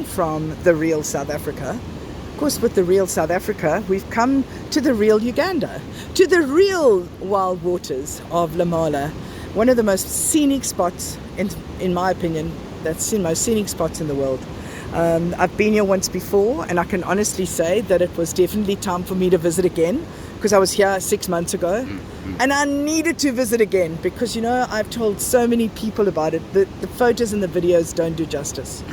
from the real South Africa. Of course, with the real South Africa, we've come to the real Uganda, to the real wild waters of Lemala, one of the most scenic spots, in my opinion, that's the most scenic spots in the world. I've been here once before, and I can honestly say that it was definitely time for me to visit again, because I was here 6 months ago, and I needed to visit again because, you know, I've told so many people about it. The photos and the videos don't do justice.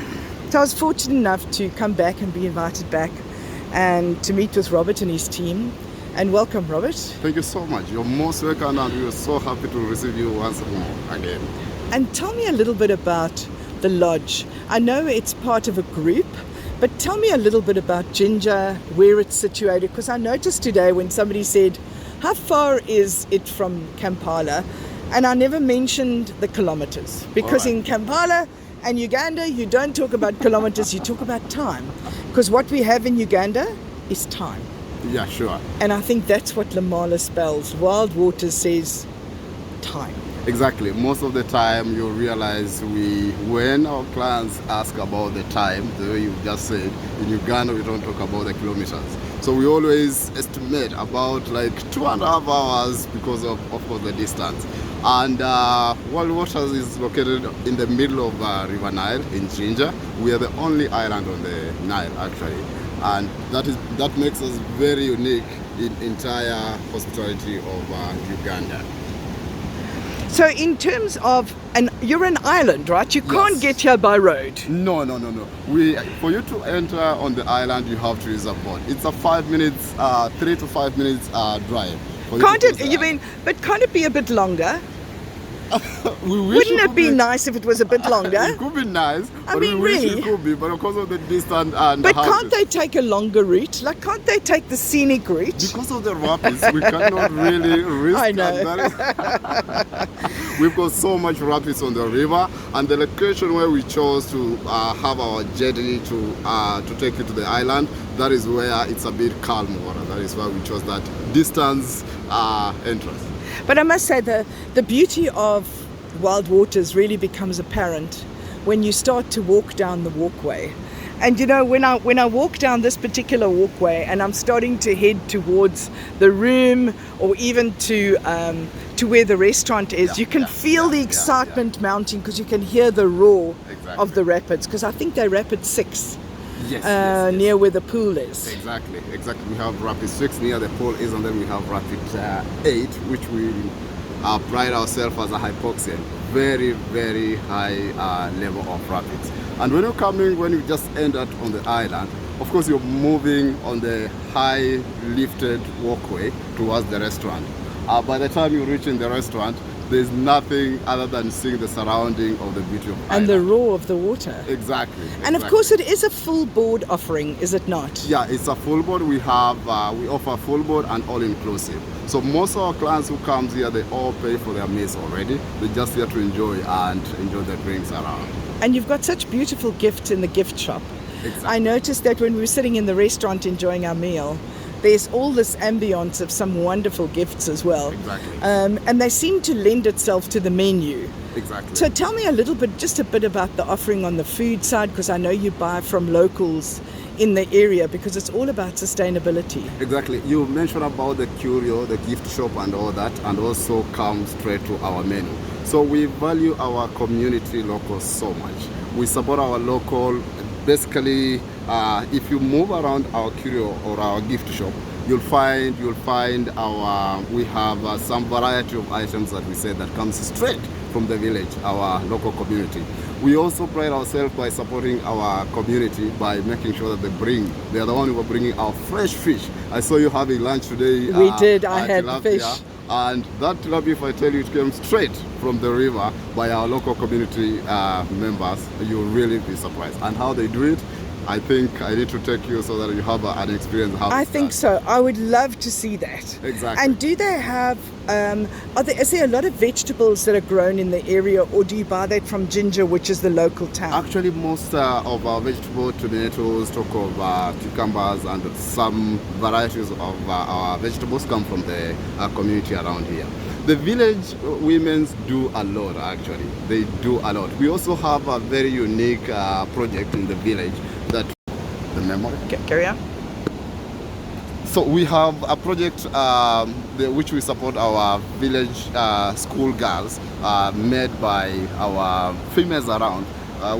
So I was fortunate enough to come back and be invited back and to meet with Robert and his team. And welcome, Robert. Thank you so much. You're most welcome, and we're so happy to receive you once more again. And tell me a little bit about the lodge. I know it's part of a group, but tell me a little bit about Jinja, where it's situated, because I noticed today when somebody said, how far is it from Kampala? And I never mentioned the kilometers, because in Kampala and Uganda, you don't talk about kilometers, you talk about time. Because what we have in Uganda is time. Yeah, sure. And I think that's what Lemala spells. Wild Waters says time. Exactly. Most of the time you realize when our clients ask about the time, the way you just said, in Uganda we don't talk about the kilometers. So we always estimate about like 2.5 hours because of course the distance. And Wild Waters is located in the middle of River Nile in Jinja. We are the only island on the Nile actually. And that makes us very unique in entire hospitality of Uganda. So in terms of, and you're an island, right? You can't get here by road. No. For you to enter on the island, you have to use a boat. It's a 3 to 5 minutes drive. Can't it? You mean, but can't it be a bit longer? Wouldn't it be nice if it was a bit longer? It could be nice. I mean, really? It could be, but because of the distance and but can't they take a longer route? Like, can't they take the scenic route? Because of the rapids, we cannot really risk. I know. We've got so much rapids on the river, and the location where we chose to have our jetty to take you to the island, that is where it's a bit calm water. That is why we chose that distance entrance. But I must say the beauty of Wild Waters really becomes apparent when you start to walk down the walkway. And you know, when I walk down this particular walkway and I'm starting to head towards the room or even to where the restaurant is, you can feel the excitement mounting because you can hear the roar of the rapids, because I think they're rapid 6. Yes. Near where the pool is. Exactly. We have rapid 6 near the pool is, and then we have rapid 8, which we pride ourselves as a hypoxian. Very, very high level of rapids. And when you just entered on the island, of course you're moving on the high lifted walkway towards the restaurant. By the time you reach in the restaurant, there's nothing other than seeing the surrounding of the beauty of and island. The roar of the water. Exactly. And of course it is a full board offering, is it not? Yeah, it's a full board. We offer full board and all inclusive. So most of our clients who comes here, they all pay for their meals already. They're just here to enjoy the drinks around. And you've got such beautiful gifts in the gift shop. Exactly. I noticed that when we were sitting in the restaurant enjoying our meal, there's all this ambience of some wonderful gifts as well. Exactly. And they seem to lend itself to the menu. Exactly. So tell me just a bit about the offering on the food side, because I know you buy from locals in the area, because it's all about sustainability. Exactly. You mentioned about the curio, the gift shop and all that, and also come straight to our menu. So we value our community locals so much. We support our local. Basically, if you move around our curio or our gift shop, you'll find we have some variety of items that we say that comes straight from the village, our local community. We also pride ourselves by supporting our community by making sure that they are the one who are bringing our fresh fish. I saw you having lunch today. We did. I had tilapia, fish. And that tilapia, if I tell you, it came straight from the river by our local community members. You'll really be surprised. And how they do it, I think I need to take you so that you have an experience. I think so. I would love to see that. Exactly. And do they have, is there a lot of vegetables that are grown in the area, or do you buy that from Jinja, which is the local town? Actually, most of our vegetables, tomatoes, cucumbers, and some varieties of our vegetables come from the community around here. The village women do a lot, actually. They do a lot. We also have a very unique project in the village that the memory. Carry on. So we have a project which we support our village school girls made by our females around,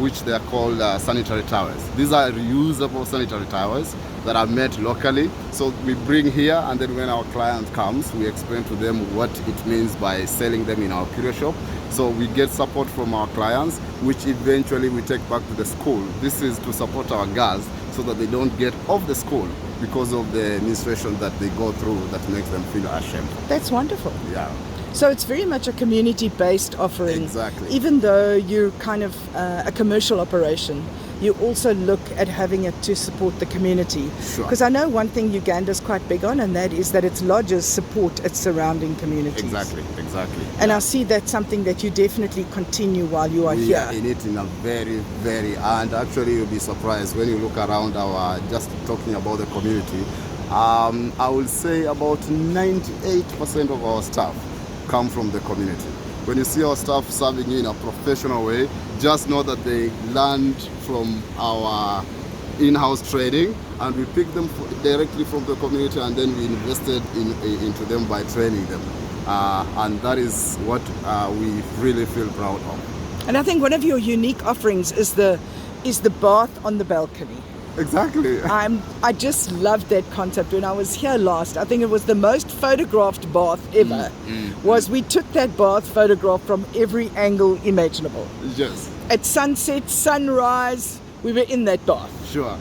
which they are called sanitary towels. These are reusable sanitary towels that are made locally. So we bring here, and then when our client comes, we explain to them what it means by selling them in our curio shop. So we get support from our clients, which eventually we take back to the school. This is to support our girls so that they don't get off the school because of the menstruation that they go through that makes them feel ashamed. That's wonderful. Yeah. So it's very much a community-based offering. Exactly. Even though you're kind of a commercial operation, you also look at having it to support the community. Sure. Because I know one thing Uganda's quite big on, and that is that its lodges support its surrounding communities. Exactly. And I see that's something that you definitely continue while you are We here. are in it in a very, and actually you'll be surprised when you look around just talking about the community. I will say about 98% of our staff come from the community. When you see our staff serving you in a professional way, just know that they learned from our in-house training, and we picked them directly from the community, and then we invested into them by training them. And that is what we really feel proud of. And I think one of your unique offerings is the bath on the balcony. Exactly. I just loved that concept. When I was here last, I think it was the most photographed bath ever. Was we took that bath photograph from every angle imaginable. Yes. At sunset, sunrise, we were in that bath. Sure.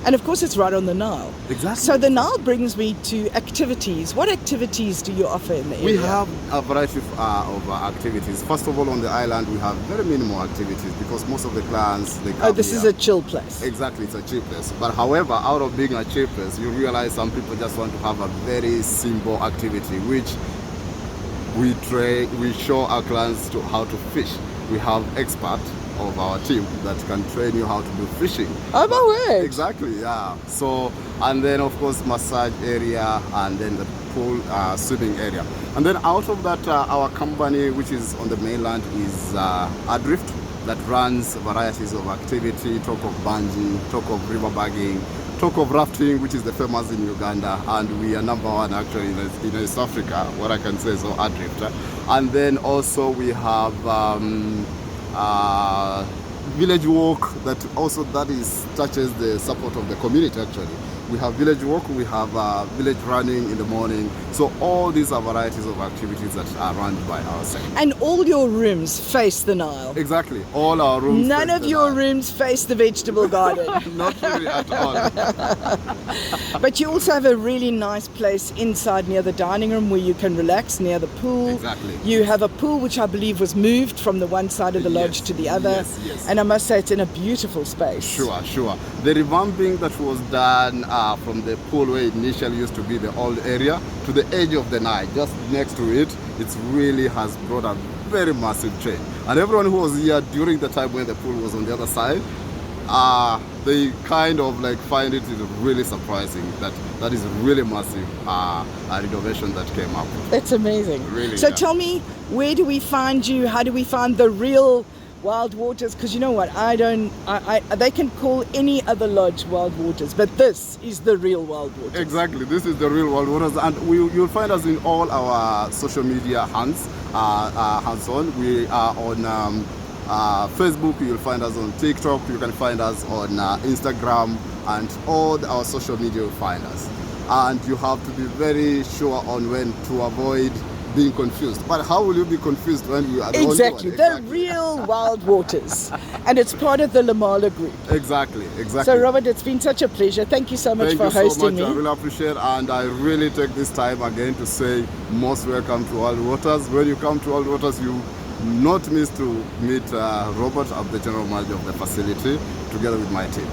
And of course it's right on the Nile. Exactly. So the Nile brings me to activities. What activities do you offer in the area? We have a variety of activities. First of all, on the island we have very minimal activities because most of the clients, they come this here. is a chill place. Exactly, it's a cheap place. But however, out of being a cheap place, you realize some people just want to have a very simple activity, which we show our clients how to fish. We have experts of our team that can train you how to do fishing. Oh my word! Exactly, yeah. So, and then of course massage area, and then the pool swimming area. And then out of that, our company, which is on the mainland, is Adrift, that runs varieties of activity. Talk of bungee, talk of river bagging, talk of rafting, which is the famous in Uganda, and we are number one actually in East Africa, what I can say, so Adrift. And then also we have village walk that touches the support of the community actually. We have village walk, we have village running in the morning. So all these are varieties of activities that are run by ourselves. And all your rooms face the Nile. Exactly, all our rooms. None of your rooms face the vegetable garden. Not really at all. But you also have a really nice place inside near the dining room where you can relax near the pool. Exactly. You have a pool which I believe was moved from the one side of the lodge to the other. Yes. And I must say it's in a beautiful space. Sure. The revamping that was done from the pool where it initially used to be the old area to the edge of the Nile, just next to it, it really has brought a very massive change. And everyone who was here during the time when the pool was on the other side, they kind of like find it is really surprising that is really massive renovation that came up. That's amazing. Really, so yeah. Tell me, where do we find you? How do we find the real Wild Waters? Because you know what, they can call any other lodge Wild Waters, but this is the real Wild Waters. Exactly, this is the real Wild Waters, and you'll find us in all our social media hands-on. We are on Facebook, you'll find us on TikTok, you can find us on Instagram, and all our social media you'll find us. And you have to be very sure on when to avoid being confused. But how will you be confused when you are the only one? The real Wild Waters. And it's part of the Lemala group. Exactly. So Robert, it's been such a pleasure. Thank you so much for hosting me. I really appreciate, and I really take this time again to say most welcome to Wild Waters. When you come to Wild Waters, you not miss to meet Robert, I'm the general manager of the facility, together with my team.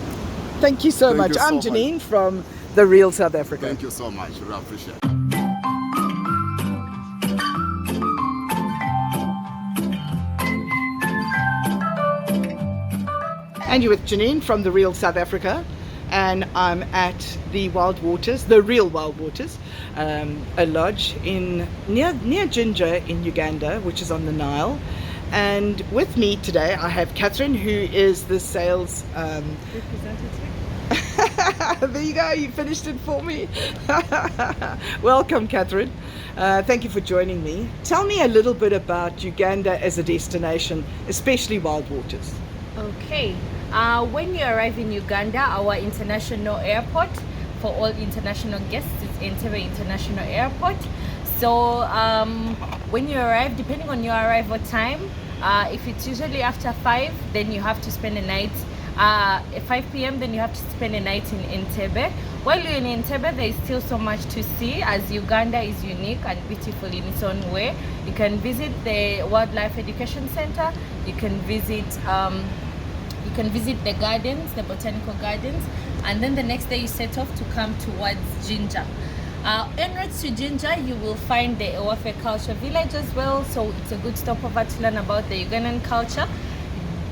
Thank you so much. I'm Janine from The Real South Africa. Thank you so much. Really appreciate it. And you're with Janine from The Real South Africa, and I'm at the Wild Waters, the real Wild Waters, a lodge near Jinja in Uganda, which is on the Nile. And with me today I have Catherine, who is the sales representative. There you go, you finished it for me. Welcome, Catherine. Thank you for joining me. Tell me a little bit about Uganda as a destination, especially wild waters. Okay. When you arrive in Uganda, our international airport for all international guests is Entebbe International Airport. So when you arrive, depending on your arrival time, if it's usually after 5, then you have to spend a night at 5 p.m. Then you have to spend a night in Entebbe. While you're in Entebbe, there is still so much to see, as Uganda is unique and beautiful in its own way. You can visit the Wildlife Education Center. You can visit the gardens, the botanical gardens, and then the next day you set off to come towards Jinja. En route to Jinja, you will find the Ewafe Culture Village as well, so it's a good stopover to learn about the Ugandan culture.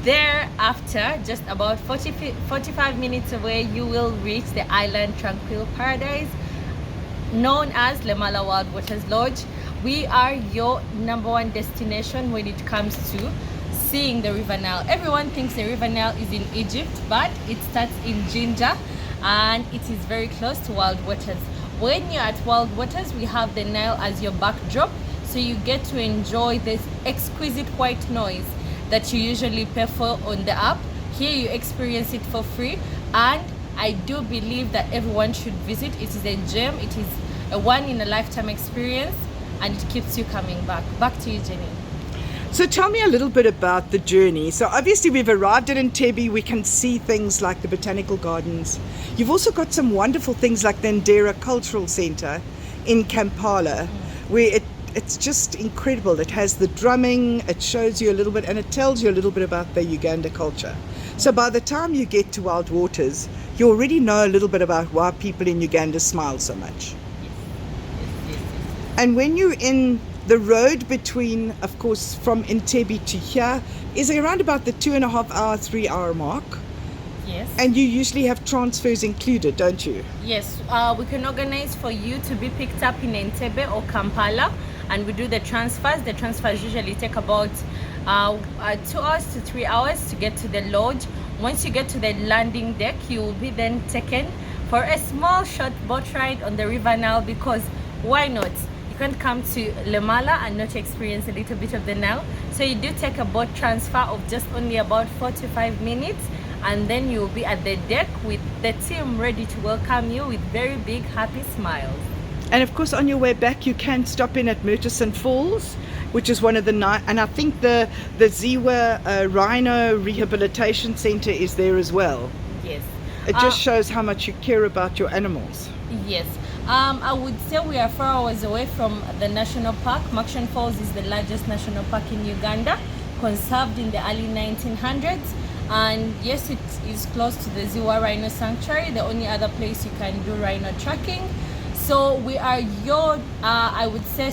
Thereafter, just about 45 minutes away, you will reach the island Tranquil Paradise, known as Lemala Wild Waters Lodge. We are your #1 destination when it comes to seeing the River Nile. Everyone thinks the River Nile is in Egypt, but it starts in Jinja and it is very close to Wild Waters. When you're at Wild Waters, we have the Nile as your backdrop, so you get to enjoy this exquisite white noise that you usually pay for on the app. Here you experience it for free, and I do believe that everyone should visit. It is a gem, it is a one-in-a-lifetime experience, and it keeps you coming back. Back to you, Jenny. So tell me a little bit about the journey. So obviously we've arrived at Entebbe, we can see things like the botanical gardens. You've also got some wonderful things like the Ndera Cultural Centre in Kampala, where it's just incredible. It has the drumming, it shows you a little bit, and it tells you a little bit about the Uganda culture. So by the time you get to Wild Waters, you already know a little bit about why people in Uganda smile so much. Yes. And when you're in the road between, of course, from Entebbe to here is around about the 2.5 hour, 3 hour mark. Yes. And you usually have transfers included, don't you? Yes, we can organize for you to be picked up in Entebbe or Kampala, and we do the transfers. The transfers usually take about 2 hours to 3 hours to get to the lodge. Once you get to the landing deck, you will be then taken for a small short boat ride on the River Nile, because why not? You can't come to Lemala and not experience a little bit of the Nile. So you do take a boat transfer of just only about 45 minutes, and then you'll be at the deck with the team ready to welcome you with very big happy smiles. And of course, on your way back, you can stop in at Murchison Falls, which is one of the and I think the Ziwa Rhino Rehabilitation Center is there as well. Yes. It just shows how much you care about your animals. Yes. I would say we are 4 hours away from the national park. Murchison Falls is the largest national park in Uganda, conserved in the early 1900s. And yes, it is close to the Ziwa Rhino Sanctuary, the only other place you can do rhino tracking. So we are your, I would say,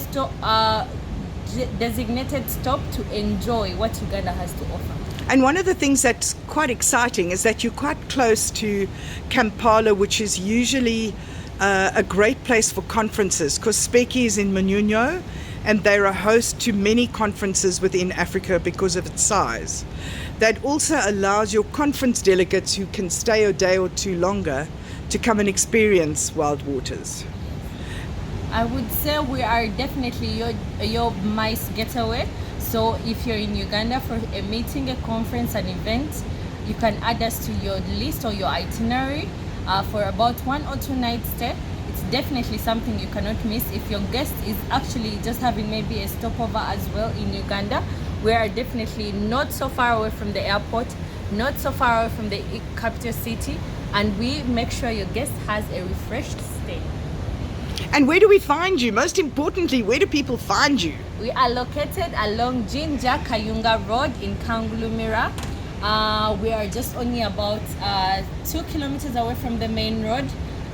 designated stop to enjoy what Uganda has to offer. And one of the things that's quite exciting is that you're quite close to Kampala, which is usually a great place for conferences, because Speki is in Manyunyo and they're a host to many conferences within Africa because of its size. That also allows your conference delegates who can stay a day or two longer to come and experience Wild Waters. I would say we are definitely your MICE getaway. So if you're in Uganda for a meeting, a conference, an event, you can add us to your list or your itinerary for about 1 or 2 nights stay. It's definitely something you cannot miss. If your guest is actually just having maybe a stopover as well in Uganda, we are definitely not so far away from the airport, not so far away from the capital city, and we make sure your guest has a refreshed stay. And where do we find you? Most importantly, where do people find you? We are located along Jinja Kayunga Road in Kangulumira. We are just only about 2 kilometers away from the main road,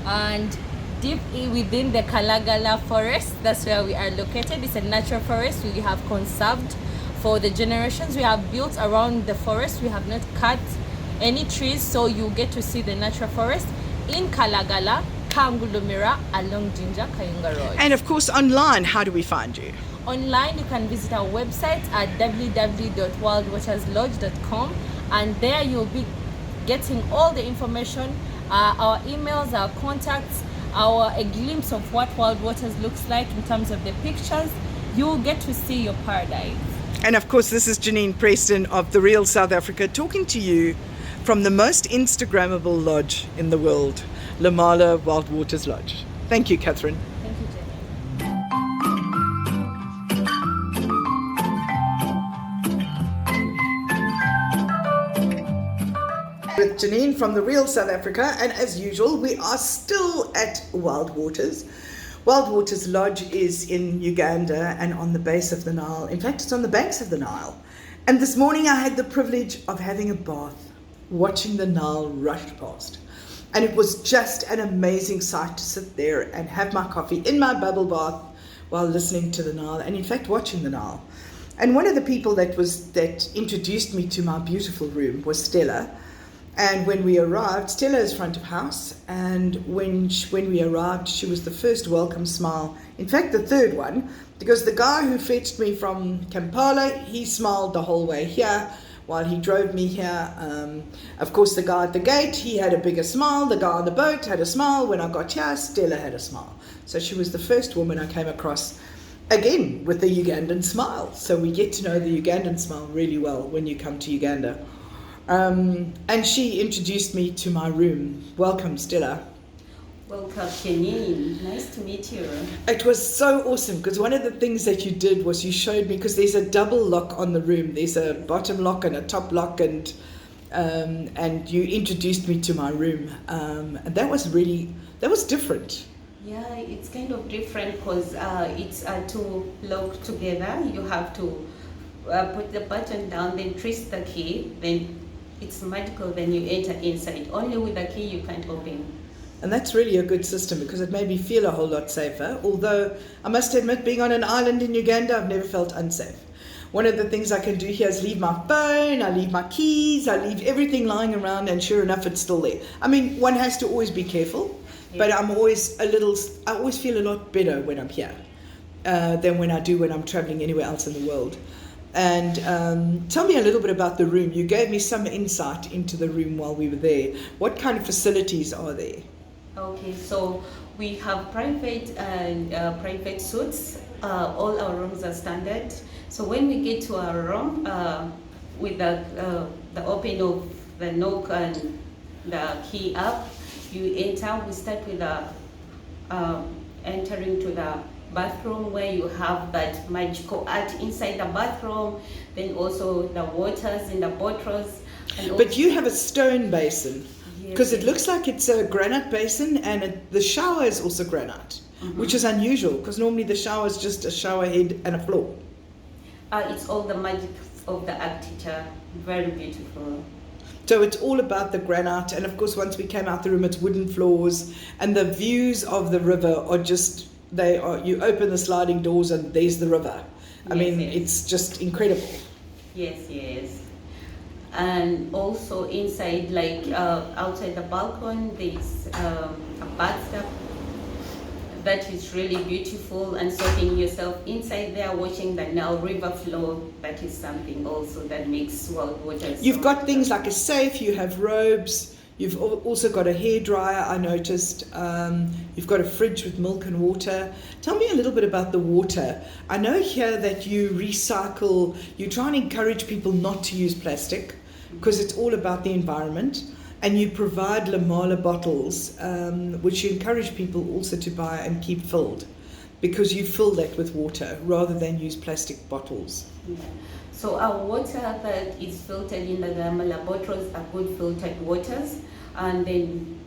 and deep within the Kalagala forest. That's where we are located. It's a natural forest we have conserved for the generations we have built around the forest. We have not cut any trees, so you get to see the natural forest in Kalagala, Kangulumira, along Jinja Kayunga Road. And of course, online, how do we find you? Online, you can visit our website at www.wildwaterslodge.com, and there you'll be getting all the information our emails, our contacts, a glimpse of what Wild Waters looks like in terms of the pictures. You'll get to see your paradise. And of course, this is Janine Preston of The Real South Africa talking to you from the most Instagrammable lodge in the world, Lemala Wild Waters Lodge. Thank you, Catherine. Thank you, Jenny. With Janine from The Real South Africa, and as usual, we are still at Wild Waters. Wild Waters Lodge is in Uganda and on the base of the Nile. In fact, it's on the banks of the Nile. And this morning I had the privilege of having a bath, watching the Nile rush past. And it was just an amazing sight to sit there and have my coffee in my bubble bath while listening to the Nile, and in fact watching the Nile. And one of the people that introduced me to my beautiful room was Stella. And when we arrived, Stella is front of house, and when we arrived, she was the first welcome smile. In fact, the third one, because the guy who fetched me from Kampala, he smiled the whole way here while he drove me here. Of course, the guy at the gate, he had a bigger smile. The guy on the boat had a smile. When I got here, Stella had a smile. So she was the first woman I came across, again, with the Ugandan smile. So we get to know the Ugandan smile really well when you come to Uganda. And she introduced me to my room. Welcome, Stella. Welcome, Janine. Nice to meet you. It was so awesome because one of the things that you did was you showed me, because there's a double lock on the room. There's a bottom lock and a top lock, and you introduced me to my room. And that was different. Yeah, it's kind of different because it's two locked together. You have to put the button down, then twist the key, then it's magical, then you enter inside. Only with the key you can't open. And that's really a good system because it made me feel a whole lot safer. Although I must admit, being on an island in Uganda, I've never felt unsafe. One of the things I can do here is leave my phone, I leave my keys, I leave everything lying around, and sure enough, it's still there. I mean, one has to always be careful, but I always feel a lot better when I'm here than when I do when I'm traveling anywhere else in the world. And tell me a little bit about the room. You gave me some insight into the room while we were there. What kind of facilities are there? Okay, so we have private suites. All our rooms are standard. So when we get to our room, with the open of the knock and the key up, you enter. We start with entering to the bathroom, where you have that magical art inside the bathroom, then also the waters in the bottles. But you have a stone basin, because yes, it looks like it's a granite basin, and the shower is also granite, which is unusual because normally the shower is just a shower head and a floor. It's all the magic of the architecture. Very beautiful. So it's all about the granite, and of course once we came out the room, it's wooden floors, and the views of the river are just, you open the sliding doors and there's the river. I mean, it's just incredible. Yes. And also inside, like outside the balcony, there's a bathtub that is really beautiful, and soaking yourself inside there, watching the Nile River flow. That is something also that makes Wild Waters. You've got things like a safe, you have robes, you've also got a hairdryer, I noticed. You've got a fridge with milk and water. Tell me a little bit about the water. I know here that you recycle, you try and encourage people not to use plastic because it's all about the environment. And you provide Lemala bottles, which you encourage people also to buy and keep filled, because you fill that with water rather than use plastic bottles. Yeah. So our water that is filtered in the Lemala bottles are good filtered waters, and then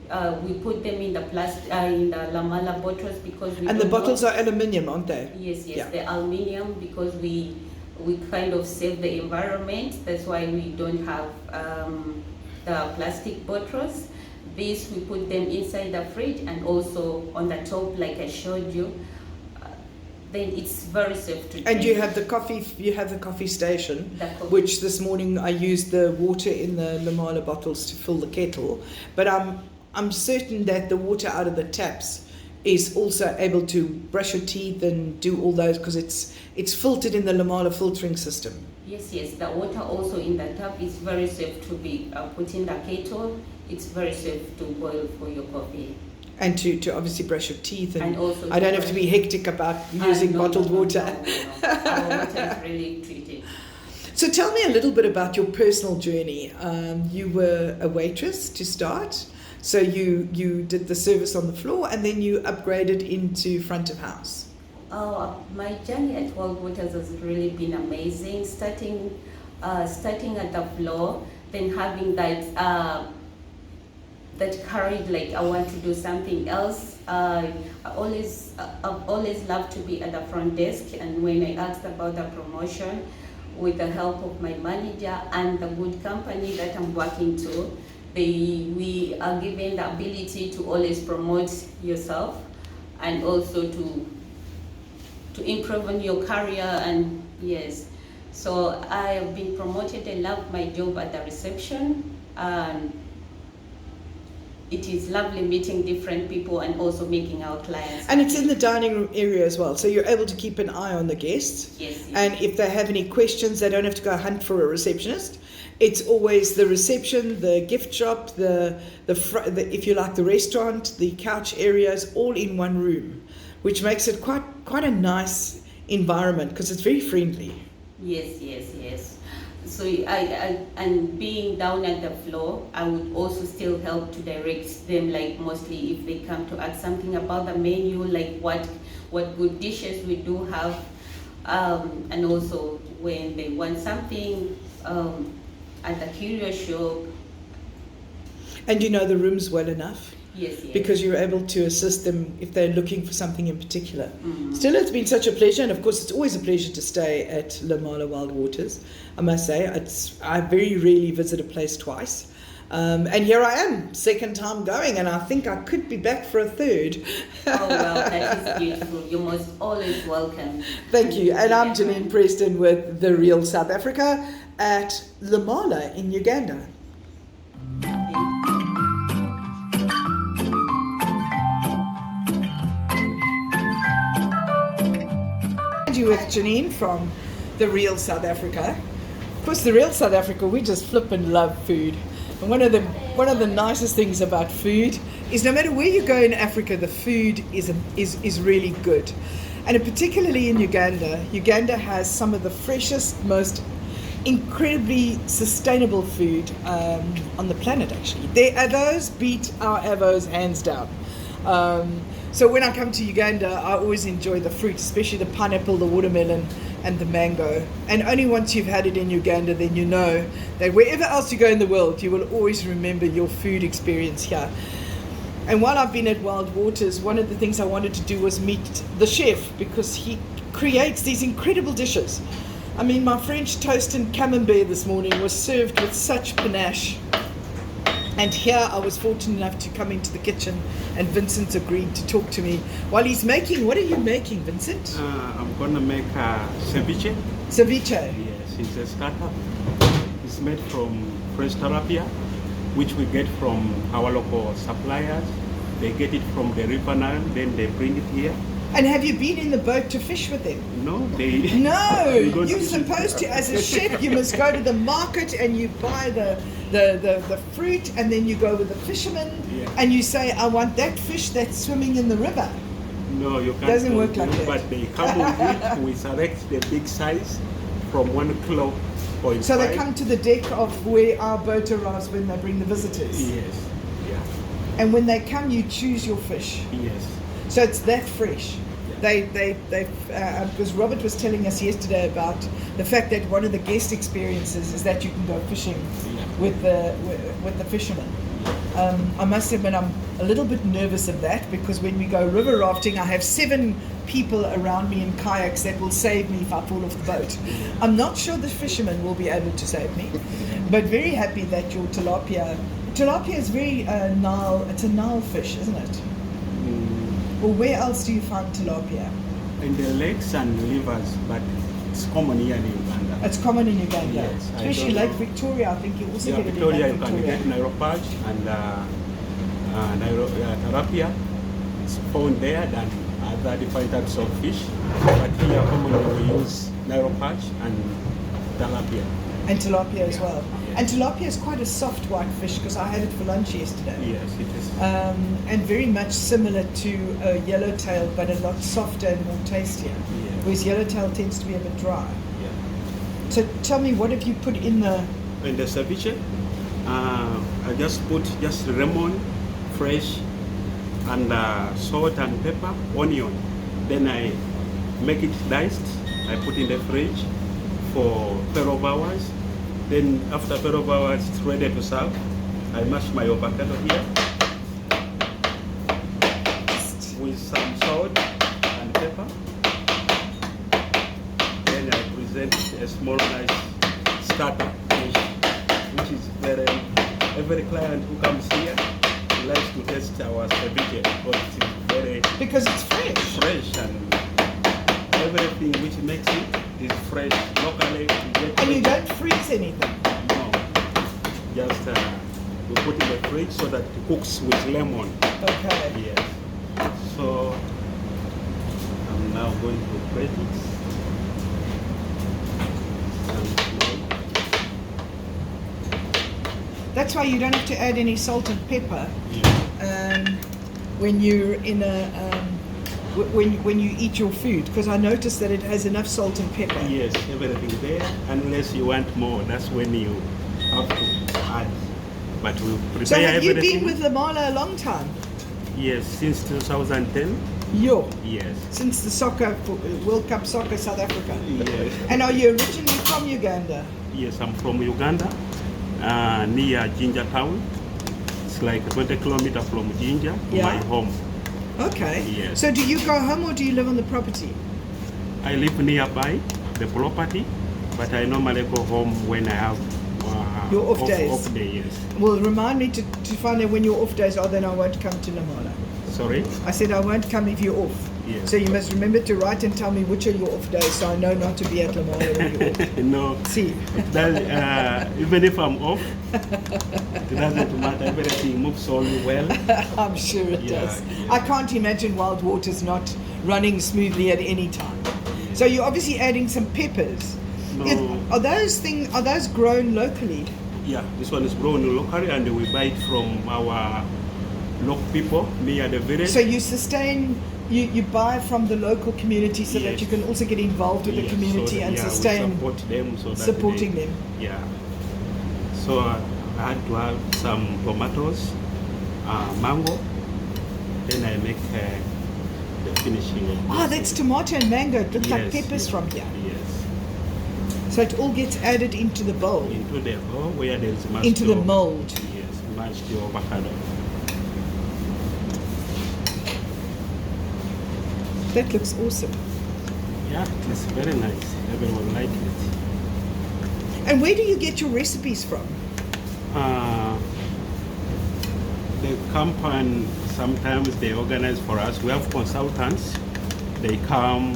we put them in the Lemala bottles because we. And the bottles are aluminium, aren't they? Yes, yeah. They're aluminium because we kind of save the environment. That's why we don't have the plastic bottles. These we put them inside the fridge and also on the top, like I showed you. Then it's very safe to drink. And you have the coffee station, which this morning I used the water in the Lemala bottles to fill the kettle. But I'm certain that the water out of the taps is also able to brush your teeth and do all those, because it's filtered in the Lemala filtering system. Yes, the water also in the tap is very safe to be put in the kettle. It's very safe to boil for your coffee. And to obviously brush your teeth, and also I don't have to be hectic about using bottled water. No. Our water is really treated. So tell me a little bit about your personal journey. You were a waitress to start, so you did the service on the floor, and then you upgraded into front of house. My journey at Whitewater has really been amazing. Starting at the floor, then having that courage, like I want to do something else. I've always loved to be at the front desk, and when I asked about the promotion, with the help of my manager and the good company that I'm working to, we are given the ability to always promote yourself and also to improve on your career. And yes, so I have been promoted. I love my job at the reception, and it is lovely meeting different people and also making our clients. And it's in the dining room area as well, so you're able to keep an eye on the guests. Yes. And if they have any questions, they don't have to go hunt for a receptionist. It's always the reception, the gift shop, the if you like, the restaurant, the couch areas, all in one room, which makes it quite a nice environment because it's very friendly. Yes. So and being down at the floor, I would also still help to direct them, like mostly if they come to ask something about the menu, like what good dishes we do have, and also when they want something at the curio shop. And you know the rooms well enough? Yes. Because you're able to assist them if they're looking for something in particular. Mm-hmm. Still, it's been such a pleasure, and of course it's always a pleasure to stay at Lemala Wild Waters. I must say, I very rarely visit a place twice. And here I am, second time going, and I think I could be back for a third. Oh, well, that is beautiful. You're most always welcome. Thank you. And I'm Janine Preston with The Real South Africa at Lemala in Uganda. With Janine from The Real South Africa. Of course, The Real South Africa, we just flip and love food. And one of the nicest things about food is no matter where you go in Africa, the food is really good. And particularly in Uganda, Uganda has some of the freshest, most incredibly sustainable food on the planet, actually. Their avos beat our avos hands down. So when I come to Uganda, I always enjoy the fruit, especially the pineapple, the watermelon, and the mango. And only once you've had it in Uganda, then you know that wherever else you go in the world, you will always remember your food experience here. And while I've been at Wild Waters, one of the things I wanted to do was meet the chef, because he creates these incredible dishes. I mean, my French toast and camembert this morning was served with such panache. And here I was fortunate enough to come into the kitchen, and Vincent agreed to talk to me while he's making. What are you making, Vincent? I'm gonna make ceviche. Ceviche. Yes, it's a starter. It's made from fresh tilapia, which we get from our local suppliers. They get it from the River Nile, then they bring it here. And have you been in the boat to fish with them? No, they. No, they you're supposed to. As a chef, you must go to the market and you buy the fruit, and then you go with the fisherman, and you say, "I want that fish that's swimming in the river." No, you can't. Doesn't work like that. But they come with it. We select the big size from 1 kilo. So they come to the deck of where our boat arrives when they bring the visitors. Yes. Yeah. And when they come, you choose your fish. Yes. So it's that fresh. Because Robert was telling us yesterday about the fact that one of the guest experiences is that you can go fishing with the fishermen. I must admit I'm a little bit nervous of that, because when we go river rafting, I have 7 people around me in kayaks that will save me if I fall off the boat. I'm not sure the fishermen will be able to save me, but very happy that your tilapia is very Nile. It's a Nile fish, isn't it? Well, where else do you find tilapia? In the lakes and rivers, but it's common here in Uganda. It's common in Uganda, yes, especially Lake Victoria. I think you also get it Victoria, in Lake Victoria. You can get Nairobi and tilapia, it's found there than other different types of fish. But here commonly we use Nile perch and tilapia. And tilapia as well. Yes. And tilapia is quite a soft white fish because I had it for lunch yesterday. Yes, it is. And very much similar to a yellowtail, but a lot softer and more tastier. Yeah. Whereas yellowtail tends to be a bit dry. Yeah. So tell me, what have you put in the... In the ceviche, I just put just lemon, fresh, and salt and pepper, onion. Then I make it diced. I put in the fridge for 12 hours. Then after 12 hours, it's ready to serve. I mash my avocado here with some salt and pepper. Then I present a small nice starter dish, which is every client who comes here likes to taste our ceviche because it's very fresh and everything which makes it is fresh locally. And you don't freeze anything? No, just we put in the fridge so that it cooks with lemon. Okay. Yes. So I'm now going to plate it. That's why you don't have to add any salt and pepper Yeah. when you're in a when you eat your food, because I noticed that it has enough salt and pepper. Yes, everything there. Unless you want more, that's when you have to add. But we prepare So have you everything. been with Lemala a long time? Yes, since 2010. Yo. Yes. Since the soccer World Cup soccer South Africa. Yes. And are you originally from Uganda? Yes, I'm from Uganda, near Jinja town. It's like 20 kilometers from Jinja to Yeah. my home. Okay. Yes. So do you go home or do you live on the property? I live nearby the property, but I normally go home when I have Your off days. Off day, yes. Well, remind me to find out when your off days are, then I won't come to Lemala. Sorry? I said I won't come if you're off. Yes. So you must remember to write and tell me which are your off days, so I know not to be at Lemala when you're off. No. See. That, even if I'm off, it doesn't matter. Everything moves all well. I'm sure it Yeah, does. yeah. I can't imagine Wild Waters not running smoothly at any time. So you're obviously adding some peppers. No. Are those grown locally? Yeah, this one is grown locally, and we buy it from our local people near the village. So you sustain, you buy from the local community so that Yes. you can also get involved with the Yes, community so and we sustain support them so that supporting them. Yeah. So I had to have some tomatoes, mango, then I make the finishing of Ah, this. that's tomato and mango. It looks like Yes, peppers yes, from here. Yes. So it all gets added into the bowl, Into the bowl where there is mashed into the mold. Yes, mashed avocado. That looks awesome. Yeah, it's very nice. Everyone likes it. And where do you get your recipes from? The company, sometimes they organize for us. We have consultants. They come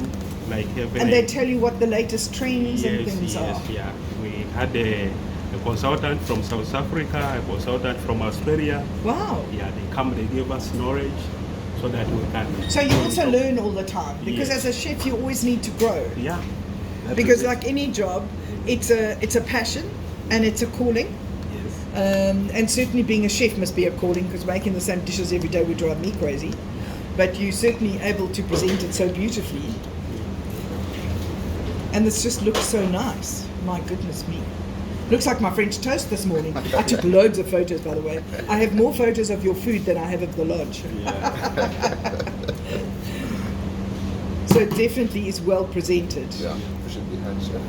like every And they tell you what the latest trends and yes, things yes, are. yeah. We had a consultant from South Africa, a consultant from Australia. Wow. Yeah, they come, they give us knowledge so that we can. So you also learn all the time, because Yes. as a chef you always need to grow. Yeah. that Because is it. like any job, it's a passion and it's a calling. Yes. And certainly being a chef must be a calling, because making the same dishes every day would drive me crazy. But you're certainly able to present it so beautifully. And this just looks so nice. My goodness me. Looks like my French toast this morning. I took loads of photos, by the way. I have more photos of your food than I have of the lodge. So it definitely is well presented. Yeah, we should be hand chef.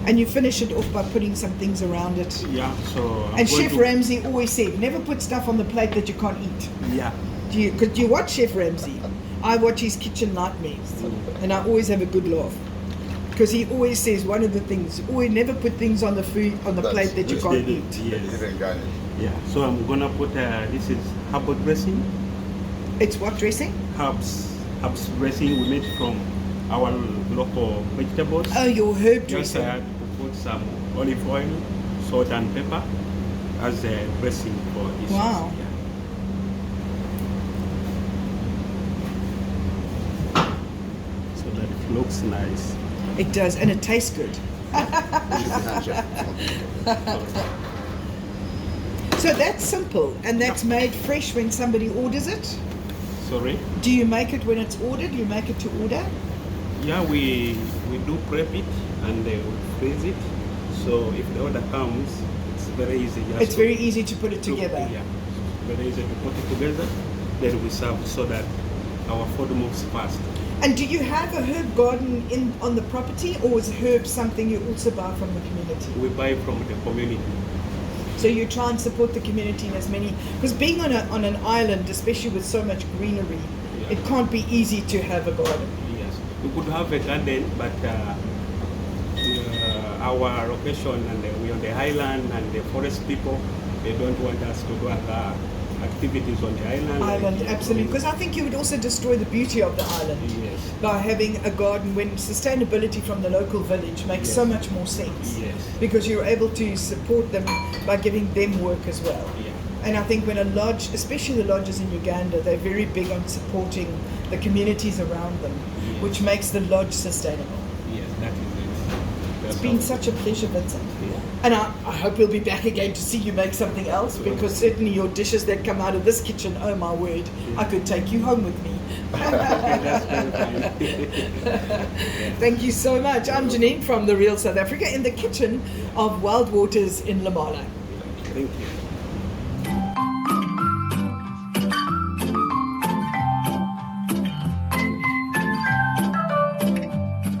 And you finish it off by putting some things around it. Yeah, so. I'm And going Chef to- Ramsay always said, never put stuff on the plate that you can't eat. Yeah. Do you watch Chef Ramsay? I watch his kitchen nightmares, and I always have a good laugh. Because he always says one of the things, always never put things on the food on the That's plate that you which can't they eat. do. Yes. Hidden garnish. Yeah. So I'm gonna put this is herbal dressing. It's what dressing? Herbs dressing we made from our local vegetables. Oh, your herb Just dressing. I had to put some olive oil, salt and pepper as a dressing for this. Wow. Yeah. looks nice. It does, and it tastes good. So that's simple, and that's made fresh when somebody orders it? Sorry? Do you make it when it's ordered? You make it to order? Yeah, we do prep it and we freeze it. So if the order comes, it's very easy. It's very easy to put it together. Yeah, very easy to put it together. Then we serve so that our food moves fast. And do you have a herb garden on the property, or is herb something you also buy from the community? We buy from the community. So you try and support the community in as many, because being on an island, especially with so much greenery, it can't be easy to have a garden. Yes, we could have a garden, but our location and we're on the island, and the forest people, they don't want us to do other activities on the island. Absolutely, because I think you would also destroy the beauty of the island by having a garden, when sustainability from the local village makes so much more sense, because you're able to support them by giving them work as well. And I think when a lodge, especially the lodges in Uganda, they're very big on supporting the communities around them, which makes the lodge sustainable. Yes, that is it. It's been such a pleasure, Vincent. And I hope we'll be back again to see you make something else, because certainly your dishes that come out of this kitchen, oh my word, I could take you home with me. Thank you so much. I'm Janine from The Real South Africa in the kitchen of Wild Waters in Lemala. Thank you.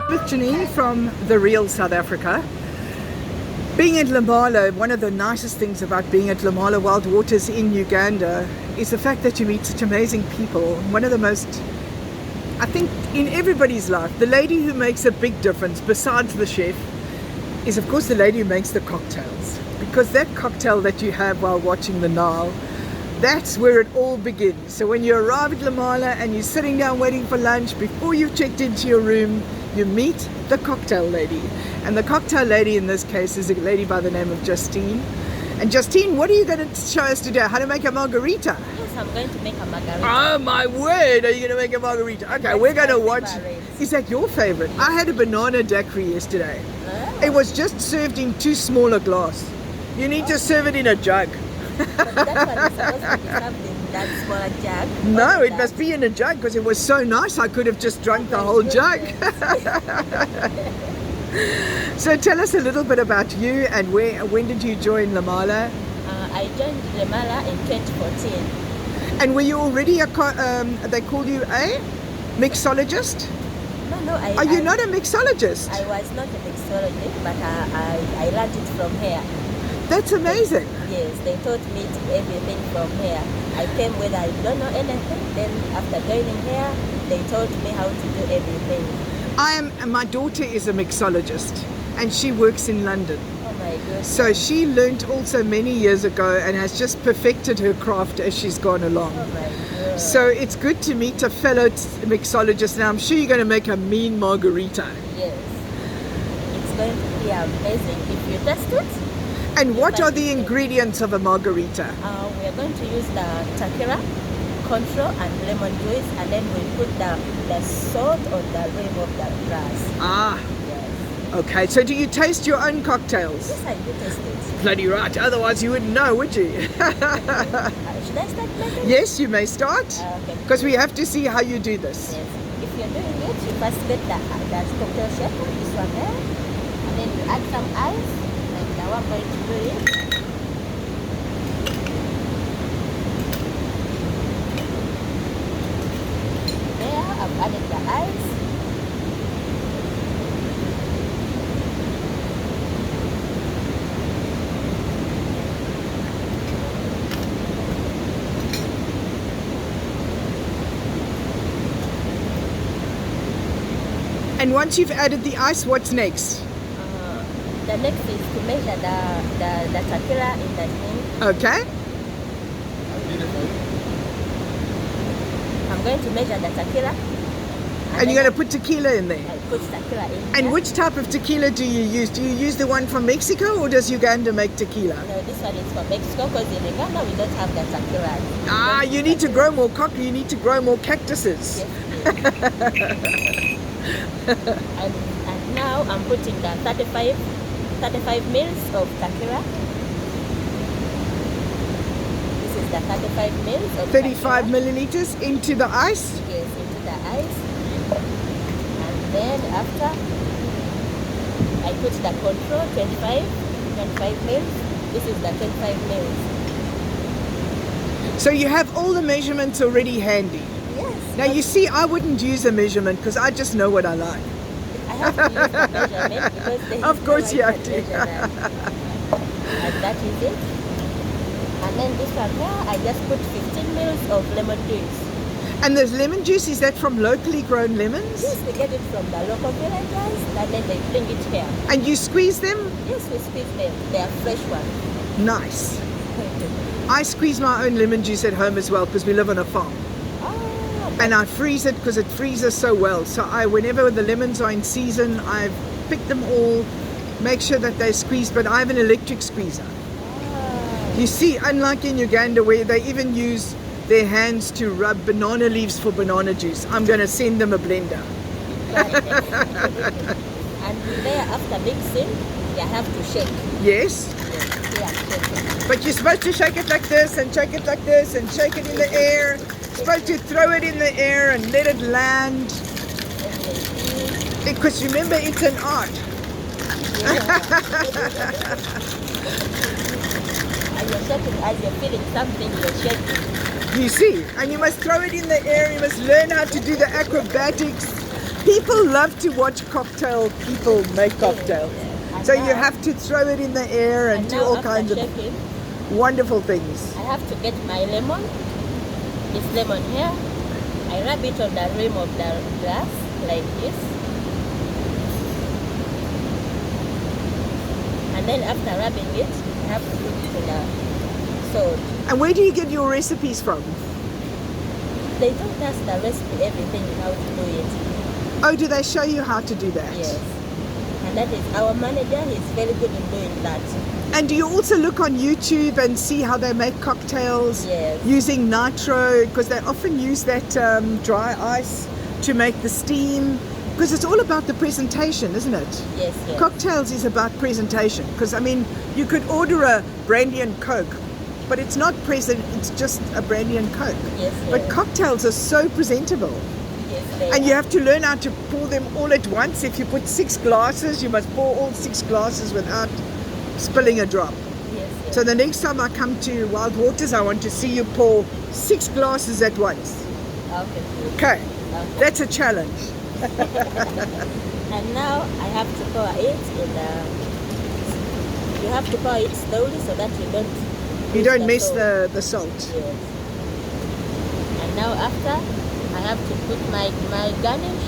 With Janine from The Real South Africa. Being at Lemala, one of the nicest things about being at Lemala Wild Waters in Uganda is the fact that you meet such amazing people. One of the most, I think, in everybody's life, the lady who makes a big difference besides the chef is of course the lady who makes the cocktails. Because that cocktail that you have while watching the Nile, that's where it all begins. So when you arrive at Lemala and you're sitting down waiting for lunch, before you've checked into your room, you meet the cocktail lady. And the cocktail lady in this case is a lady by the name of Justine. And Justine, what are you going to show us today? How to make a margarita? Yes, I'm going to make a margarita. Oh my word, are you going to make a margarita? Okay, we're going to watch. Is that your favorite? I had a banana daiquiri yesterday. Oh. It was just served in too small a glass. You need to serve it in a jug. But that one is supposed to be served in that smaller jug. No, it must be in a jug because it was so nice I could have just drunk the whole jug. So tell us a little bit about you and when did you join Lemala? I joined Lemala in 2014. And were you already they call you a mixologist? No, Are you not a mixologist? I was not a mixologist, but I learned it from here. That's amazing. Yes, they taught me everything from here. I came where I don't know anything. Then after joining here, they taught me how to do everything. My daughter is a mixologist and she works in London. Oh my goodness. So she learnt also many years ago and has just perfected her craft as she's gone along. Oh my goodness. So it's good to meet a fellow mixologist. Now I'm sure you're going to make a mean margarita. Yes. It's going to be amazing if you test it. And what are the ingredients of a margarita? We are going to use the takira, control and lemon juice, and then we put the salt on the rim of the glass. Ah, Yes. okay. So do you taste your own cocktails? Yes, I do taste it. Bloody right. Otherwise you wouldn't know, would you? Should I start making? Yes, you may start. Okay. Because we have to see how you do this. Yes. If you're doing it, you first get the cocktail shape, this one there, and then you add some ice. Now I'm going to do it. There, I've added the ice. And once you've added the ice, what's next? The next is to measure the takira in the thing. Okay. I'm going to measure the takira. And you're going to put tequila in there. I put takira in And there. which type of tequila do you use? Do you use the one from Mexico or does Uganda make tequila? No, this one is from Mexico because in Uganda we don't have the takira. Ah, you need to grow more coffee. You need to grow more cactuses. Yes, yes. and now I'm putting the 35 mils of takira. This is the 35 mils of 35 takira. milliliters into the ice. Yes, into the ice. And then after, I put the control 25 mils. This is the 25 mils. So you have all the measurements already handy. Yes. Now you see, I wouldn't use a measurement because I just know what I like. I have to use the measurement because they Of course you have to. And that is it. And then this one here, I just put 15 mils of lemon juice. And the lemon juice, is that from locally grown lemons? Yes, we get it from the local villagers and then they bring it here. And you squeeze them? Yes, we squeeze them. They are fresh ones. Nice. I squeeze my own lemon juice at home as well because we live on a farm. And I freeze it because it freezes so well. So whenever the lemons are in season, I pick them all, make sure that they're squeezed, but I have an electric squeezer. You see, unlike in Uganda where they even use their hands to rub banana leaves for banana juice, I'm going to send them a blender. And there after mixing, you have to shake. Yes. But you're supposed to shake it like this and shake it like this and shake it in the air. You're supposed to throw it in the air and let it land. Because remember, it's an art. And you're shaking as you're feeling something, you're shaking. You see, and you must throw it in the air. You must learn how to do the acrobatics. People love to watch cocktail people make cocktails. So you have to throw it in the air and do all kinds of wonderful things. I have to get my lemon, this lemon here. I rub it on the rim of the glass like this. And then after rubbing it, I have to put it in the salt. And where do you get your recipes from? They taught us the recipe, everything, how to do it. Oh, do they show you how to do that? Yes. And that is our manager, he's very good in doing that. And do you also look on YouTube and see how they make cocktails? Yes. Using nitro, because they often use that dry ice to make the steam. Because it's all about the presentation, isn't it? Yes, yes. Cocktails is about presentation. Because, I mean, you could order a brandy and Coke, but it's not present, it's just a brandy and Coke. Yes, But yes. cocktails are so presentable. Yes, And you have to learn how to pour them all at once. If you put 6 glasses, you must pour all 6 glasses without spilling a drop. Yes, yes. So the next time I come to Wild Waters, I want to see you pour 6 glasses at once. Okay. Okay, that's a challenge. And now I have to pour it in the. You have to pour it slowly so that you don't miss salt. the salt. Yes. And now after, I have to put my garnish.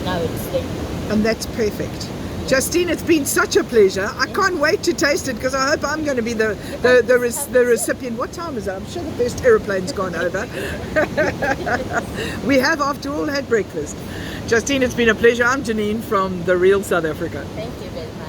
Now it's ready. And that's perfect. Justine, it's been such a pleasure. I can't wait to taste it because I hope I'm going to be the recipient. What time is it? I'm sure the first aeroplane's gone over. We have, after all, had breakfast. Justine, it's been a pleasure. I'm Janine from The Real South Africa. Thank you very much.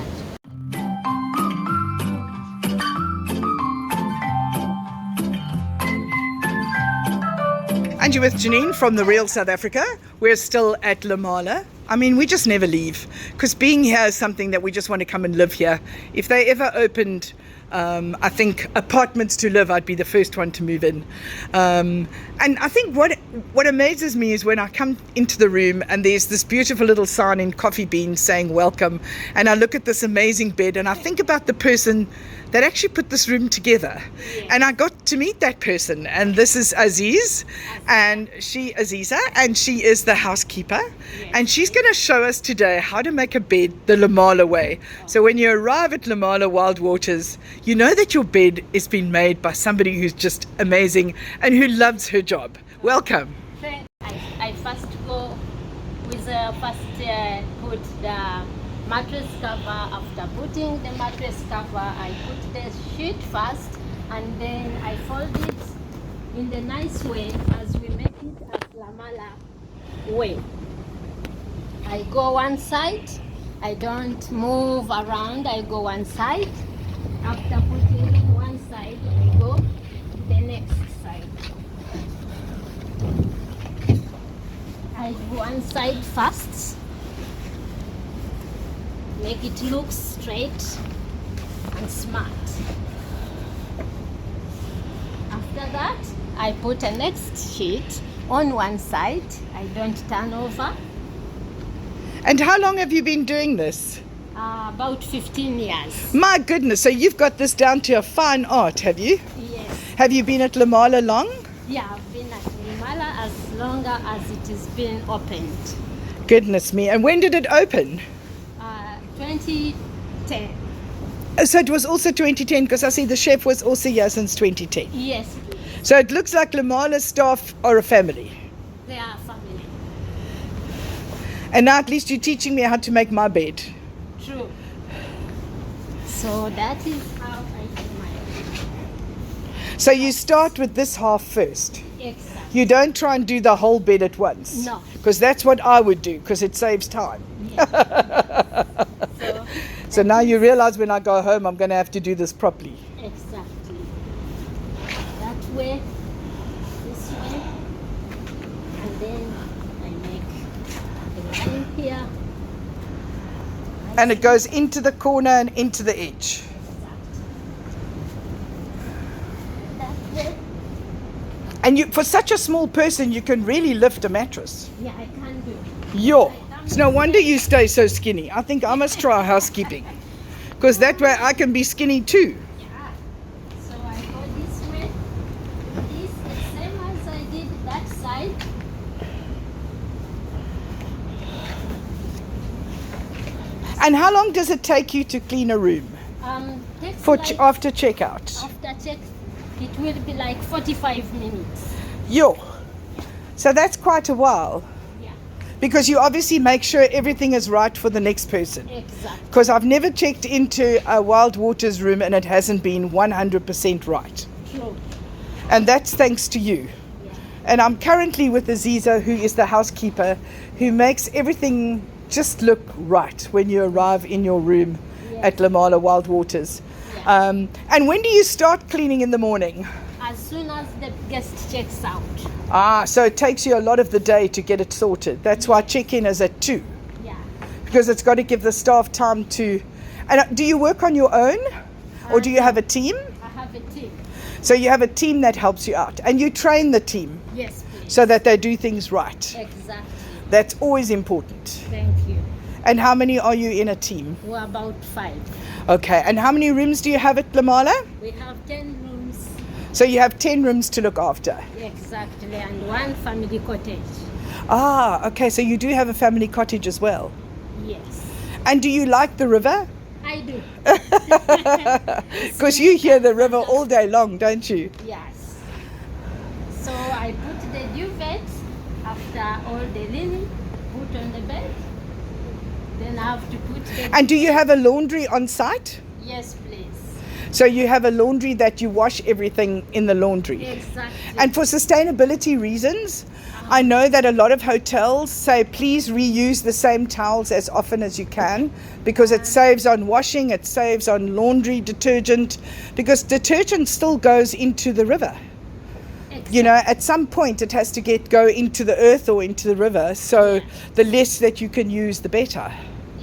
And you're with Janine from The Real South Africa. We're still at Lemala. I mean, we just never leave because being here is something that we just want to come and live here. If they ever opened, I think, apartments to live, I'd be the first one to move in. And I think what amazes me is when I come into the room and there's this beautiful little sign in coffee beans saying welcome. And I look at this amazing bed and I think about the person that actually put this room together. Yes. And I got to meet that person. And this is Aziza, and she is the housekeeper. Yes. And she's going to show us today how to make a bed the Lemala way. So when you arrive at Lemala Wild Waters, you know that your bed is being made by somebody who's just amazing and who loves her job. Welcome. I first go with put the mattress cover. After putting the mattress cover, I put the sheet first and then I fold it in the nice way as we make it at Lemala way. I go one side, I don't move around, I go one side. After putting one side, I go the next side. I do one side first. Make it look straight and smart. After that, I put a next sheet on one side. I don't turn over. And how long have you been doing this? About 15 years. My goodness, so you've got this down to a fine art, have you? Yes. Have you been at Lemala long? Yeah, I've been at Lemala as long as it has been opened. Goodness me. And when did it open? 2010. So it was also 2010, because I see the chef was also here since 2010. Yes, So it looks like Lemala's staff are a family. they are family. And now at least you're teaching me how to make my bed. True. So that is how I do my So you start with this half first. exactly. You don't try and do the whole bed at once. No. Because that's what I would do, because it saves time. So So now you realize when I go home, I'm going to have to do this properly. exactly. That way, this way, and then I make the line here. And it goes into the corner and into the edge. That way. And you, for such a small person, you can really lift a mattress. Yeah, I can do. Yo, it's no wonder you stay so skinny. I think I must try housekeeping. Because that way I can be skinny too. Yeah. So I go this way. This is same as I did that side. And how long does it take you to clean a room Takes for like, after checkout? after check, it will be like 45 minutes. Yo, so that's quite a while. Yeah, Because you obviously make sure everything is right for the next person. exactly. Because I've never checked into a Wild Waters room and it hasn't been 100% right. True. And that's thanks to you. Yeah. And I'm currently with Aziza, who is the housekeeper, who makes everything just look right when you arrive in your room at Lemala Wild Waters. Yeah. And when do you start cleaning in the morning? As soon as the guest checks out. So it takes you a lot of the day to get it sorted. That's why check-in is at 2. Yeah. Because it's got to give the staff time to... And do you work on your own? Or do you have a team? I have a team. So you have a team that helps you out. And you train the team Yes, please. so that they do things right. Exactly. That's always important. Thank you. And how many are you in a team? We're about 5. Okay, and how many rooms do you have at Lemala? We have 10 rooms. So you have 10 rooms to look after. Exactly. And 1 family cottage. Okay, so you do have a family cottage as well. Yes. And do you like the river? I do. Because you hear the river all day long, don't you? Yes. So I put the duvet after all the linen, put on the bed. Then I have to put the... And do you have a laundry on site? Yes, please. So you have a laundry that you wash everything in the laundry. Exactly. And for sustainability reasons, I know that a lot of hotels say please reuse the same towels as often as you can, because it saves on washing, it saves on laundry detergent, because detergent still goes into the river. You know, at some point it has to go into the earth or into the river, so the less that you can use, the better.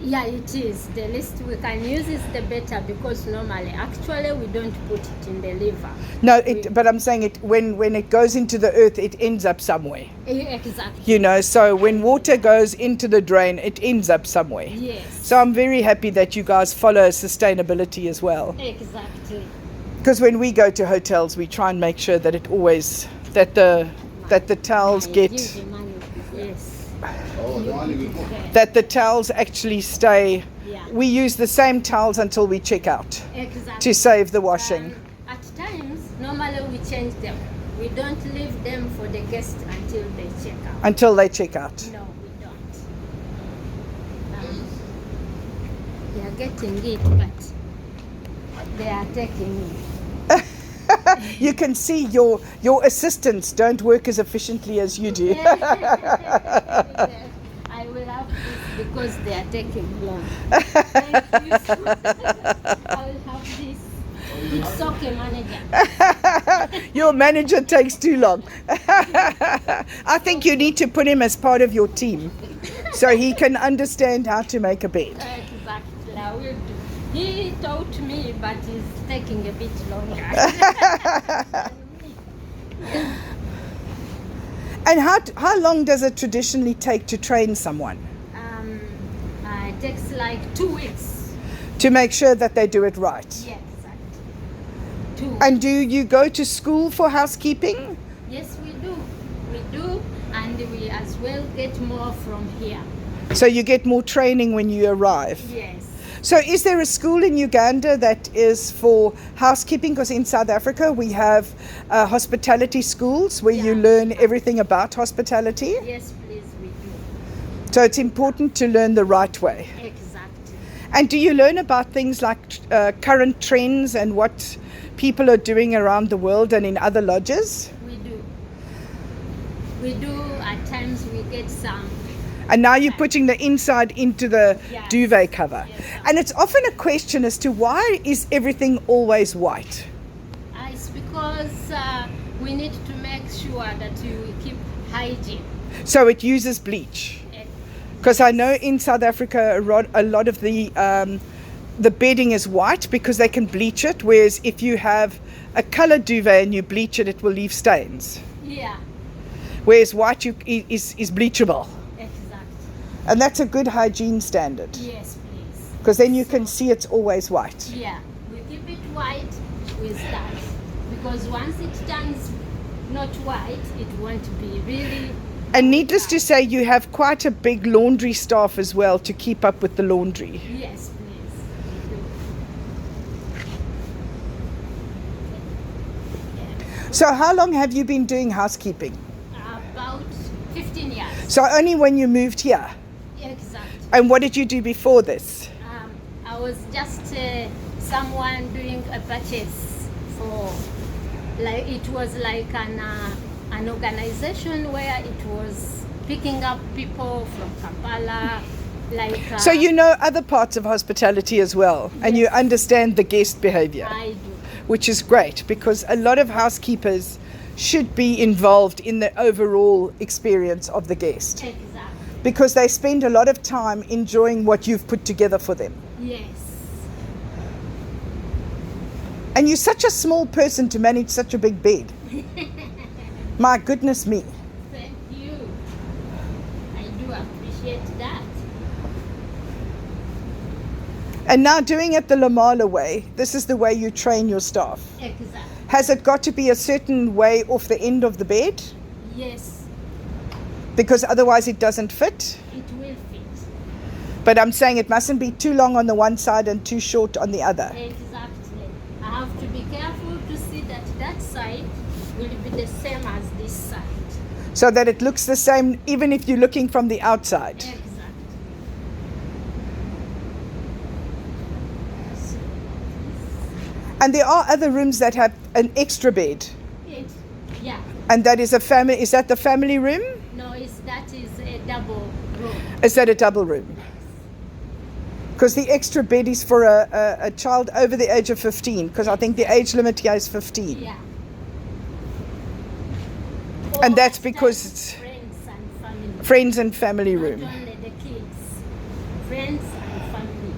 Yeah, it is. The least we can use is the better, because normally, actually, we don't put it in the liver. No, but I'm saying it when it goes into the earth, it ends up somewhere. Exactly. You know, so when water goes into the drain, it ends up somewhere. Yes. So I'm very happy that you guys follow sustainability as well. Exactly. Because when we go to hotels, we try and make sure that it always that the towels get Give the money. Yes. that the towels actually stay. Yeah. We use the same towels until we check out Exactly. to save the washing. At times, normally we change them. We don't leave them for the guests until they check out. Until they check out. No, we don't. They are getting it, but they are taking it. You can see your assistants don't work as efficiently as you do. I will have this because they are taking long. Thank you. I will have this. It's okay, manager. Your manager takes too long. I think you need to put him as part of your team so he can understand how to make a bed. Exactly, I will do. He taught me, but it's taking a bit longer. And how long does it traditionally take to train someone? It takes like 2 weeks. To make sure that they do it right? Yeah, exactly. 2 And do you go to school for housekeeping? Yes, we do. We do, and we as well get more from here. So you get more training when you arrive? Yes. So is there a school in Uganda that is for housekeeping? Because in South Africa we have hospitality schools where you learn everything about hospitality. Yes, please, we do. So it's important to learn the right way. Exactly. And do you learn about things like current trends and what people are doing around the world and in other lodges? We do. We do. At times we get some. And now you're putting the inside into the Yes. duvet cover. Yes. And it's often a question as to why is everything always white? It's because we need to make sure that we keep hygiene. So it uses bleach. Because I know in South Africa a lot of the bedding is white because they can bleach it, whereas if you have a colored duvet and you bleach it, it will leave stains. Yeah, Whereas white is bleachable. exactly. And that's a good hygiene standard. Yes, please. Because then you can see it's always white. Yeah, we keep it white with that. Because once it turns not white, it won't be really. And needless to say, you have quite a big laundry staff as well to keep up with the laundry. Yes, please. So how long have you been doing housekeeping? About 15 years. So only when you moved here? Exactly. And what did you do before this? I was just someone doing a purchase for, like it was like an organization where it was picking up people from Kampala, like. So you know other parts of hospitality as well, and you Yes. understand the guest behavior, I do. which is great because a lot of housekeepers should be involved in the overall experience of the guest Exactly. because they spend a lot of time enjoying what you've put together for them. Yes. And you're such a small person to manage such a big bed. My goodness me. Thank you. I do appreciate that. And now doing it the Lemala way, this is the way you train your staff. Exactly. Has it got to be a certain way off the end of the bed? Yes, Because otherwise it doesn't fit? it will fit. But I'm saying it mustn't be too long on the one side and too short on the other. Exactly. I have to be careful to see that that side will be the same as this side. So that it looks the same even if you're looking from the outside. Exactly. And there are other rooms that have an extra bed. Yeah. And that is is that the family room? No, that is a double room. Is that a double room? Because the extra bed is for a child over the age of 15, because I think the age limit here is 15. Yeah. And that's Or because it's friends and family. friends and family room. Not only the kids. Friends and family.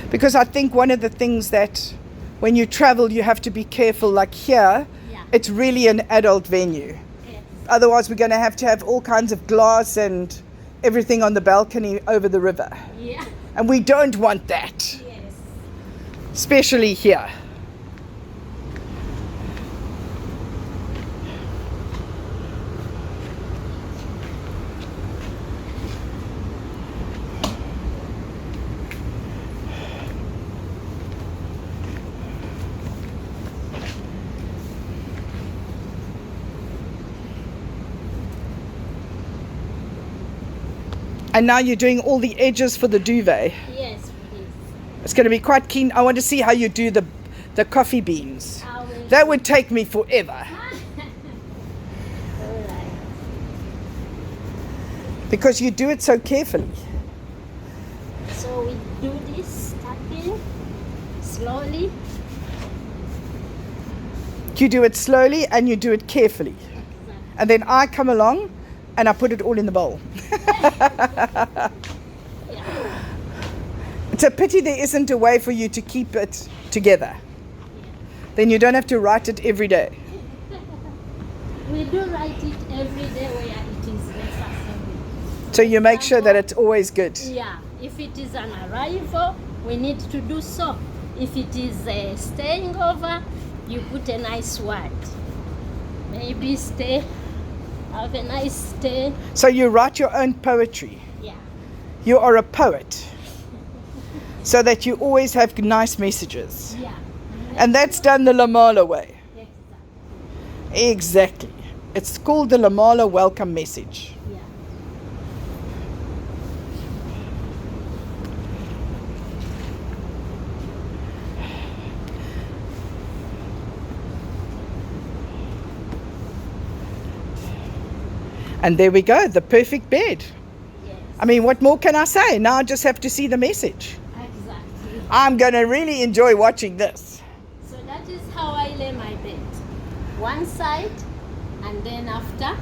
Because I think one of the things that when you travel you have to be careful, like here, Yeah. it's really an adult venue. Yes. Otherwise we're going to have all kinds of glass and everything on the balcony over the river. Yeah. And we don't want that, Yes. especially here. And now you're doing all the edges for the duvet. Yes, please. It's going to be quite keen. I want to see how you do the coffee beans. I will. That would take me forever All right. because you do it so carefully. So we do this tapping slowly. but you do it slowly and you do it carefully. And then I come along and I put it all in the bowl. It's a pity there isn't a way for you to keep it together. Then you don't have to write it every day. We do write it every day where it is necessary. So you make sure that it's always good. Yeah, if it is an arrival, we need to do so. If it is staying over, you put a nice word. Maybe stay, have a nice stay. So you write your own poetry. Yeah. You are a poet. So that you always have nice messages. Yeah. And that's done the Lemala way. Exactly. Exactly. It's called the Lemala welcome message. Yeah. And there we go, the perfect bed. Yes. I mean, what more can I say? Now I just have to see the message. Exactly. I'm going to really enjoy watching this. So that is how I lay my bed. One side, and then after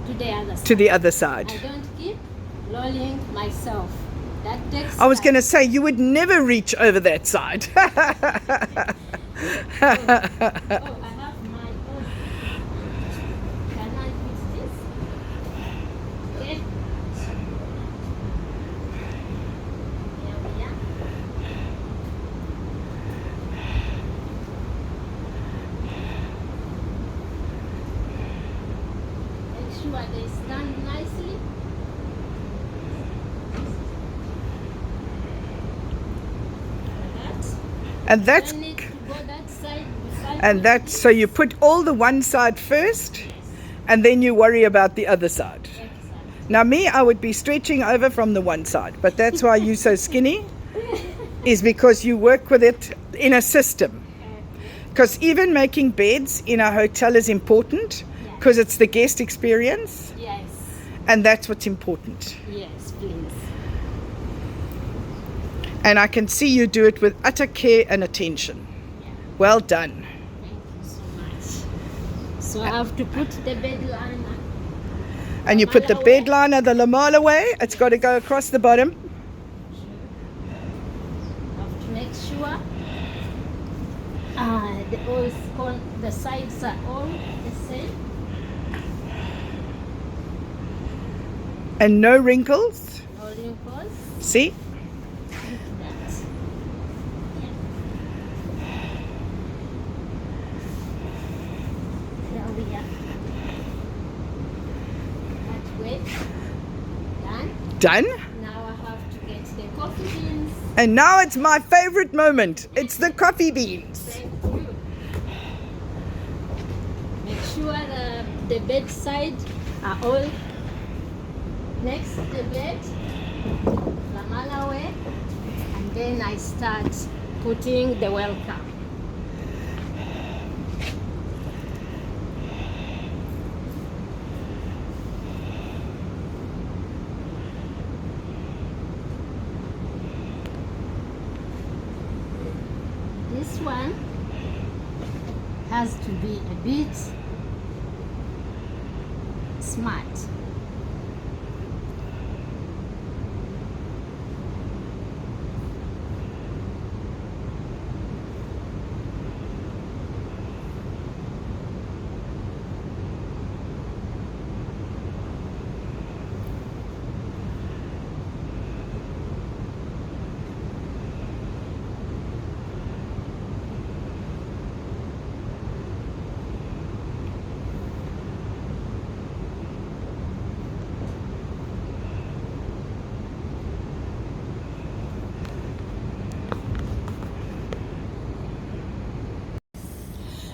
to the other side. To the other side. I don't keep lolling myself. That takes I was time. going to say, you would never reach over that side. Oh, I have my own. Can I use this? Okay. Here we are. Make sure they stand nicely. Like that. And that's, I need to go that side beside and me. that's, so you put all the one side first, and then you worry about the other side. Exactly. Now me, I would be stretching over from the one side, but that's why you're so skinny, is because you work with it in a system. Because even making beds in a hotel is important, because it's the guest experience, Yes. and that's what's important. Yes, please. And I can see you do it with utter care and attention. Yeah. Well done. Thank you so much. So I have to put the bed liner. And you put the Lemala bed way. liner the Lemala way. It's got to go across the bottom. Have to make sure the sides are all the same. And no wrinkles. No wrinkles. See? Like that. Yeah. There we are. That way. Done. Done. Now I have to get the coffee beans. And now it's my favorite moment. It's the coffee beans. Thank you. Make sure the bedside are all next to the bed, Lemala way, and then I start putting the welcome. This one has to be a bit smart.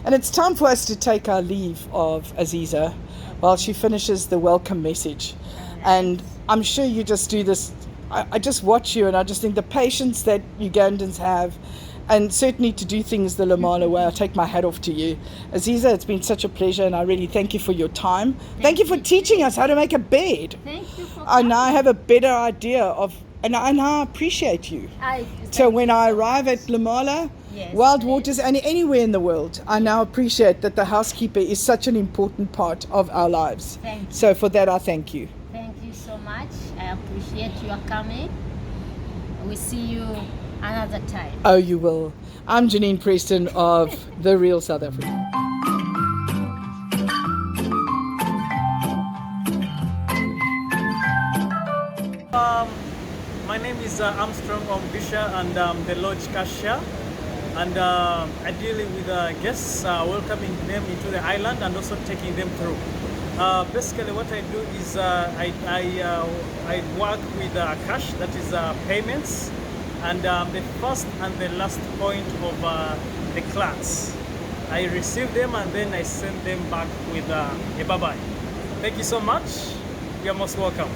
And it's time for us to take our leave of Aziza while she finishes the welcome message. And I'm sure you just do this. I just watch you and I just think the patience that Ugandans have, and certainly to do things the Lemala way. I take my hat off to you. Aziza, it's been such a pleasure, and I really thank you for your time. Thank you for teaching us how to make a bed. Thank you for I now have a better idea of, and I now appreciate you. So when I arrive at Lemala, Yes, Wild please. Waters and anywhere in the world. I now appreciate that the housekeeper is such an important part of our lives. Thank you. So for that, I thank you. Thank you so much. I appreciate your coming. We see you another time. Oh, you will. I'm Janine Preston of The Real South Africa. My name is Armstrong Ombisha, and I'm the lodge cashier. And I deal with guests, welcoming them into the island and also taking them through. Basically, what I do is I work with cash, that is payments, and the first and the last point of the class. I receive them and then I send them back with a bye-bye. Thank you so much. You're most welcome.